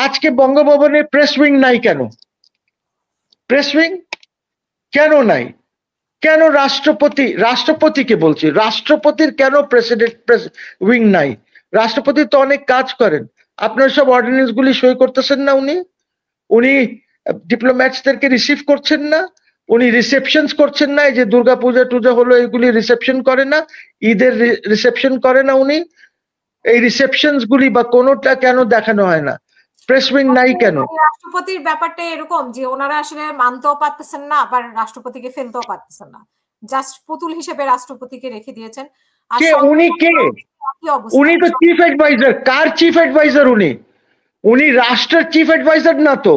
আজকে বঙ্গভবনে press wing নাই কেন? প্রেস উইং কেন নাই? কেন রাষ্ট্রপতিকে বলছি, রাষ্ট্রপতির কেন প্রেসিডেন্ট প্রেস উইং নাই? রাষ্ট্রপতি তো অনেক কাজ করেন। আপনার সব অর্ডিন্যান্স গুলি সই করতেছেন না, উনি ডিপ্লোম্যাটসদেরকে রিসিভ করছেন না, উনি রিসেপশন করছেন না। এই যে দুর্গা পূজা টুজা হলো, এগুলি রিসেপশন করে না, ঈদের রিসেপশন করে না উনি। এই রিসেপশন গুলি বা কোনোটা কেন দেখানো হয় না? প্রেস উইং নাই কেন? রাষ্ট্রপতির ব্যাপারটা এরকম যে ওনারা আসলে মানতেও পারতেছেন না, আবার রাষ্ট্রপতিকে ফেলতেও পারতেছেন না, জাস্ট পুতুল হিসেবে রাষ্ট্রপতিকে রেখে দিয়েছেন। আর উনি কে? উনি তো চিফ অ্যাডভাইজার। কার চিফ অ্যাডভাইজার উনি? উনি রাষ্ট্রের চিফ অ্যাডভাইজার না তো,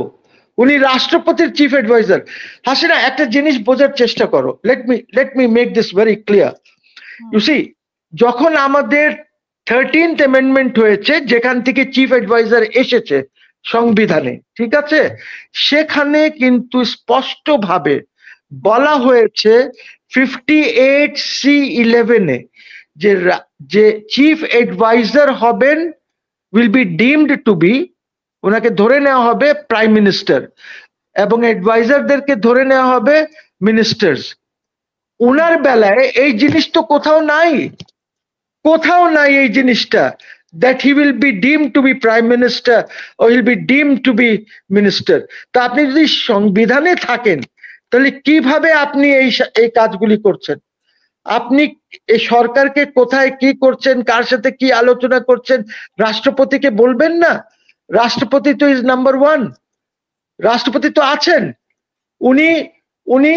উনি রাষ্ট্রপতির চিফ অ্যাডভাইজার। হাসিনা, একটা জিনিস বোঝার চেষ্টা করো। Let me make this very clear. You see, যখন আমাদের 13th অ্যামেন্ডমেন্ট হয়েছে, যেখান থেকে চিফ অ্যাডভাইজার এসেছে সংবিধানে, ঠিক আছে, সেখানে কিন্তু স্পষ্টভাবে বলা হয়েছে 58C11 যে চিফ অ্যাডভাইজার হবেন will be deemed to be, ওনাকে ধরে নেওয়া হবে প্রাইম মিনিস্টার, এবং অ্যাডভাইজারদেরকে ধরে নেওয়া হবে মিনিস্টার্স। উনার বেলায় এই জিনিস তো কোথাও নাই, কোথাও নাই এই জিনিসটা, that he will be deemed to be prime minister or he'll be deemed to be minister। তা আপনি যদি সংবিধানে থাকেন, তাহলে কিভাবে আপনি এই কাজগুলি করছেন? আপনি এই সরকারকে কোথায় কি করছেন, কার সাথে কি আলোচনা করছেন, রাষ্ট্রপতিকে বলবেন না? রাষ্ট্রপতি তো ইজ নাম্বার ওয়ান। রাষ্ট্রপতি তো আছেন, উনি উনি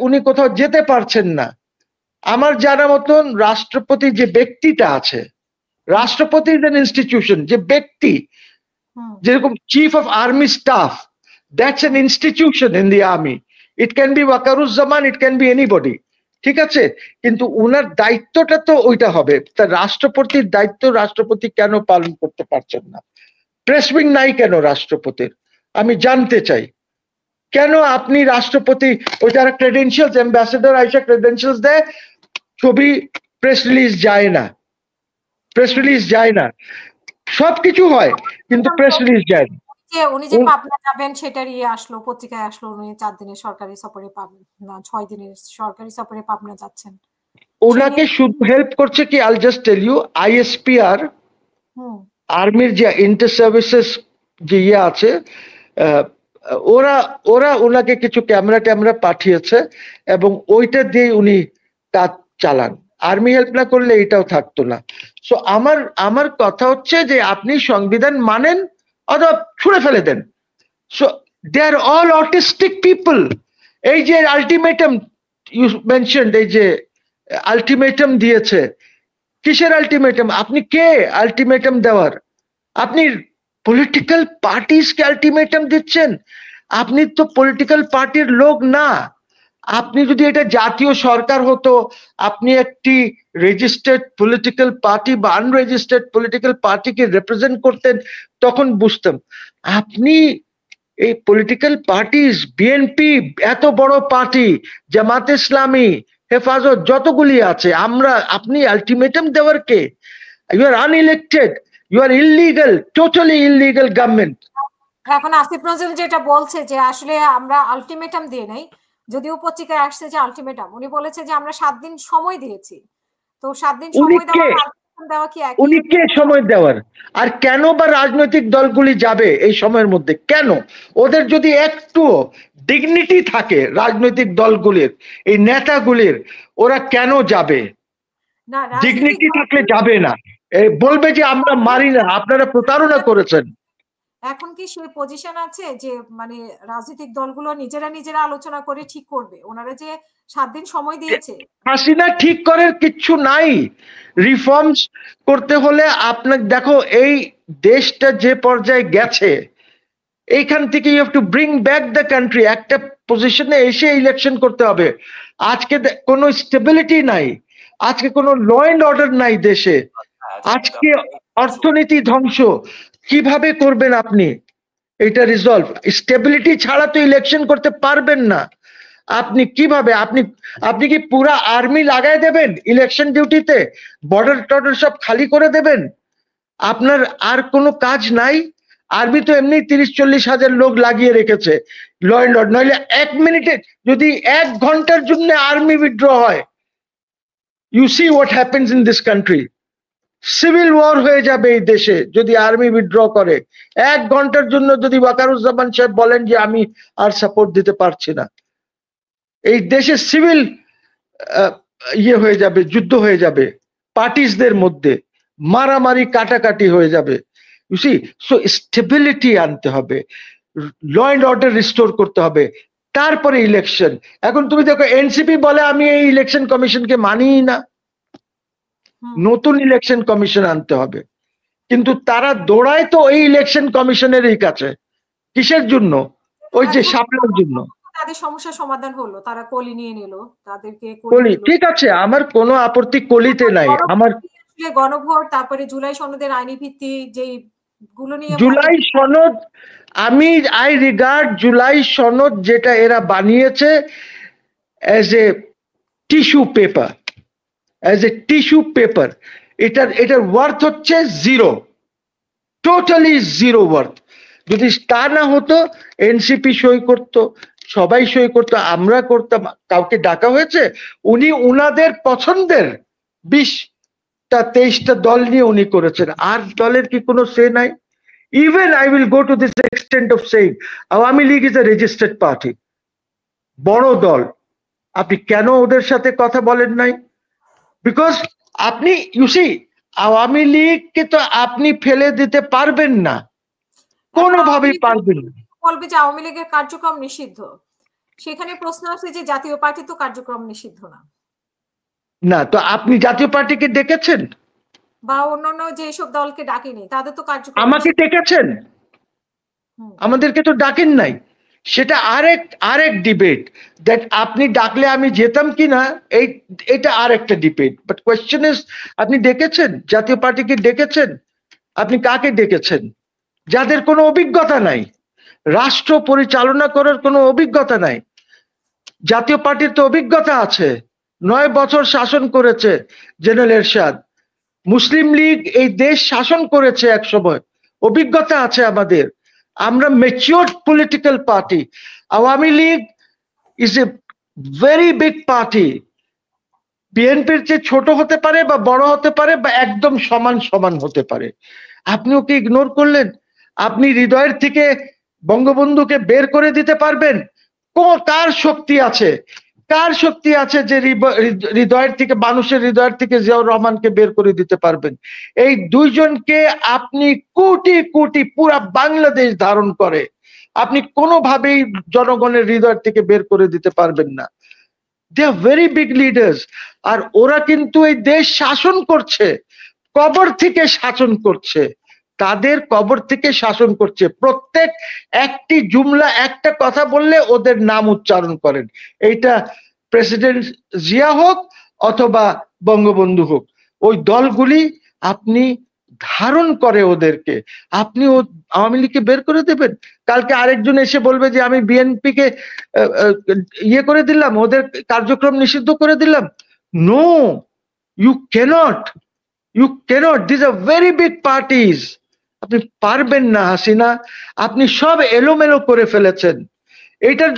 উনি কোথাও যেতে পারছেন না। আমার জানা মতন রাষ্ট্রপতি যে ব্যক্তিটা আছে, রাষ্ট্রপতি ইজ অ্যান ইনস্টিটিউশন। যে ব্যক্তি, যেরকম chief of army staff, that's an institution in the army. It can be Wakeruzzaman, it can be anybody, ঠিক আছে? কিন্তু উনার দায়িত্বটা তো ওইটা হবে। তা রাষ্ট্রপতির দায়িত্ব রাষ্ট্রপতি কেন পালন করতে পারছেন না? প্রেস উইং নাই কেন রাষ্ট্রপতির? আমি জানতে চাই। কেন আপনি রাষ্ট্রপতি ওই যারা ক্রেডেনশিয়ালস, অ্যাম্বাসেডর আইসা ক্রেডেনশিয়ালস দেয়, ছবি প্রেস রিলিজ যায় না, প্রেস রিলিজ যায় না, সবকিছু হয় কিন্তু প্রেস রিলিজ যায় না। উনি যে পাবনা যাবেন সেটারই আসলো, পত্রিকায় আসলো উনি 4 দিনের সরকারি সফরে পাবেন না, 6 দিনের সরকারি সফরে পাবনা যাচ্ছেন। ওনাকে শুধু হেল্প করছে কি, আইল জাস্ট টেল ইউ, আইএসপিআর, আর্মির যে ইন্টার সার্ভিসেস যে ইয়ে আছে, ওরা ওরা ওনাকে কিছু ক্যামেরা পাঠিয়েছে এবং ওইটা দিয়ে উনি কাজ চালান। আর্মি হেল্প না করলে এটাও থাকতো না। সো আমার কথা হচ্ছে যে আপনি সংবিধান মানেন অথবা ছুঁড়ে ফেলে দেন। So they are all autistic people. এই যে আলটিমেটাম ইউ মেনশনড, এই যে আলটিমেটাম দিয়েছে, কিসের আলটিমেটাম? আপনি কে আলটিমেটাম দেওয়ার? আপনি পলিটিক্যাল পার্টিসকে আলটিমেটাম দিচ্ছেন? আপনি তো পলিটিক্যাল পার্টির লোক না। আপনি যদি এটা জাতীয় সরকার হতো, আপনি একটি রেজিস্টার্ড পলিটিক্যাল পার্টি বা আনরেজিস্টার্ড পলিটিক্যাল পার্টিকে রিপ্রেজেন্ট করতেন, তখন বুঝতাম। আপনি এই পলিটিক্যাল পার্টিস, বিএনপি এত বড় পার্টি, জামাতে ইসলামী, হেফাজত, যতগুলি আছে, আপনি আলটিমেটাম দেওয়ার কে? You are unelected, you are illegal, totally illegal government. এখন আসিফ নজরুল যেটা বলছে যে আসলে আমরা আলটিমেটাম দিয়ে নাই, যদিও পত্রিকায় আসছে যে আলটিমেটাম, উনি বলেছে যে আমরা 7 দিন সময় দিয়েছি। তো 7 দিন সময় দেওয়া কি একই? উনি কে সময় দেওয়ার? আর কেন বা রাজনৈতিক দলগুলি যাবে এই সময়ের মধ্যে? কেন? ওদের যদি একটু ডিগনিটি থাকে রাজনৈতিক দলগুলির, এই নেতাগুলির, ওরা কেন যাবে? ডিগনিটি থাকলে যাবে না। বলবে যে আমরা মারি না, আপনারা প্রতারণা করেছেন। এখন কি সেই পজিশন আছে যে মানে রাজনৈতিক দলগুলো নিজেরা আলোচনা করে ঠিক করবে? ওনারা যে 7 দিন সময় দিয়েছে, হাসিনা ঠিক করার কিচ্ছু নাই। রিফর্মস করতে হলে আপনার দেখো, এই দেশটা যে পর্যায়ে গেছে, এইখান থেকে you have to bring back the country. একটা পজিশনে এসে ইলেকশন করতে হবে। আজকে কোনো স্টেবিলিটি নাই, আজকে কোনো ল এন্ড অর্ডার নাই দেশে, আজকে অর্থনীতি ধ্বংস। কিভাবে করবেন আপনি এটা রিজলভ? স্টেবিলিটি ছাড়া তো ইলেকশন করতে পারবেন না। আপনি কিভাবে, আপনি কি পুরা আর্মি লাগাই দেবেন ইলেকশন ডিউটিতে? বর্ডার টর্ডার সব খালি করে দেবেন? আপনার আর কোনো কাজ নাই? আর্মি তো এমনি 30-40 হাজার লোক লাগিয়ে রেখেছে ল অ্যান্ড অর্ডার, নইলে 1 মিনিটে যদি 1 ঘন্টার জন্য আর্মি উইথড্র হয়, you see what happens in this country. Civil war হয়ে যাবে এই দেশে যদি আর্মি উইথড্র করে। 1 ঘন্টার জন্য যদি ওয়াকারুজ্জামান সাহেব বলেন যে আমি আর সাপোর্ট দিতে পারছি না, এই দেশে সিভিল ইয়ে হয়ে যাবে, যুদ্ধ হয়ে যাবে, পার্টিসদের মধ্যে মারামারি কাটাকাটি হয়ে যাবে। ইউ সি, সো স্টেবিলিটি আনতে হবে, ল অ্যান্ড অর্ডার রিস্টোর করতে হবে, তারপরে ইলেকশন। এখন তুমি দেখো এনসিপি বলে আমি এই ইলেকশন কমিশনকে মানিই না, নতুন ইলেকশন কমিশন আনতে হবে, কিন্তু তারা দৌড়ায় তো ওই ইলেকশন কমিশনেরই কাছে। কিসের জন্য? ওই যে শাপলার জন্য। তাদের সমস্যা সমাধান হলো, তারা কলি নিয়ে নিল, তাদেরকে কলি, ঠিক আছে, আমার কোনো আপত্তি কলিতে নাই। আমার গণভোট, তারপরে জুলাই সনদের আইনি ভিত্তি যেই গুলো নিয়ে জুলাই সনদ, আমি আই রিগার্ড জুলাই সনদ যেটা এরা বানিয়েছে as a tissue paper, as a tissue paper. এটার ওয়ার্থ হচ্ছে 0, টোটালি 0 ওয়ার্থ। যদি তা না হতো, এনসিপি সই করতো, সবাই সই করতো, আমরা করতাম। কাউকে ডাকা হয়েছে? উনি উনাদের পছন্দের 20-23টা দল নিয়ে উনি করেছেন, আর দলের কি কোনো সে নাই? Even I will go to this extent of saying Awami League is a registered party, বড় দল। আপনি কেন ওদের সাথে কথা বলেন নাই? বিকজ আপনি ইউ সি, আওয়ামী লীগকে তো আপনি ফেলে দিতে পারবেন না, কোনোভাবেই পারবেন না। বলবে যে আওয়ামী লীগের কার্যক্রম নিষিদ্ধ, সেখানে প্রশ্ন আসে যে জাতীয় পার্টি তো কার্যক্রম নিষিদ্ধ না। না, তো আপনি জাতীয় পার্টিকে ডেকেছেন? বা অন্যান্য যেসব দলকে ডাকেনি তাদের তো কার্যক্রম। আমাকে ডেকেছেন, আমাদেরকে তো ডাকেন নাই। সেটা আরেক ডিবেট, দ্যাট আপনি ডাকলে আমি যেতাম কিনা, এটা আরেকটা ডিবেট। বাট কোয়েশ্চেন ইজ, আপনি ডেকেছেন? জাতীয় পার্টিকে ডেকেছেন? আপনি কাকে ডেকেছেন? যাদের কোনো অভিজ্ঞতা নাই, রাষ্ট্র পরিচালনা করার কোনো অভিজ্ঞতা নাই। জাতীয় পার্টির তো অভিজ্ঞতা আছে, 9 বছর শাসন করেছে জেনারেল এরশাদ। মুসলিম লীগ এই দেশ শাসন করেছে এক সময়, অভিজ্ঞতা আছে আমাদের। আমরা matured political party. Awami League is a very big party. বিএনপির চেয়ে ছোট হতে পারে বা বড় হতে পারে বা একদম সমান সমান হতে পারে। আপনি ওকে ইগনোর করলেন? আপনি হৃদয়ের থেকে বঙ্গবন্ধুকে বের করে দিতে পারবেন? কার শক্তি আছে? কার শক্তি আছে যে হৃদয়ের থেকে, মানুষের হৃদয়ের থেকে জিয়াউর রহমানকে বের করে দিতে পারবেন? এই দুইজনকে আপনি কোটি কোটি পুরা বাংলাদেশ ধারণ করে, আপনি কোনোভাবেই জনগণের হৃদয় থেকে বের করে দিতে পারবেন না। দে আর ভেরি বিগ লিডার্স। আর ওরা কিন্তু এই দেশ শাসন করছে, কবর থেকে শাসন করছে, তাদের কবর থেকে শাসন করছে। প্রত্যেক একটি জুমলা, একটা কথা বললে ওদের নাম উচ্চারণ করেন। এইটা প্রেসিডেন্ট জিয়া হোক অথবা বঙ্গবন্ধু হোক, ওই দলগুলি আপনি ধারণ করে ওদেরকে। আপনি আওয়ামী লীগকে বের করে দেবেন? কালকে আরেকজন এসে বলবে যে আমি বিএনপি কে ইয়ে করে দিলাম, ওদের কার্যক্রম নিষিদ্ধ করে দিলাম। No, you cannot, you cannot. This are very big parties. আপনি পারবেন না হাসিনা, আপনি সব এলোমেলো করে ফেলেছেন। এইটার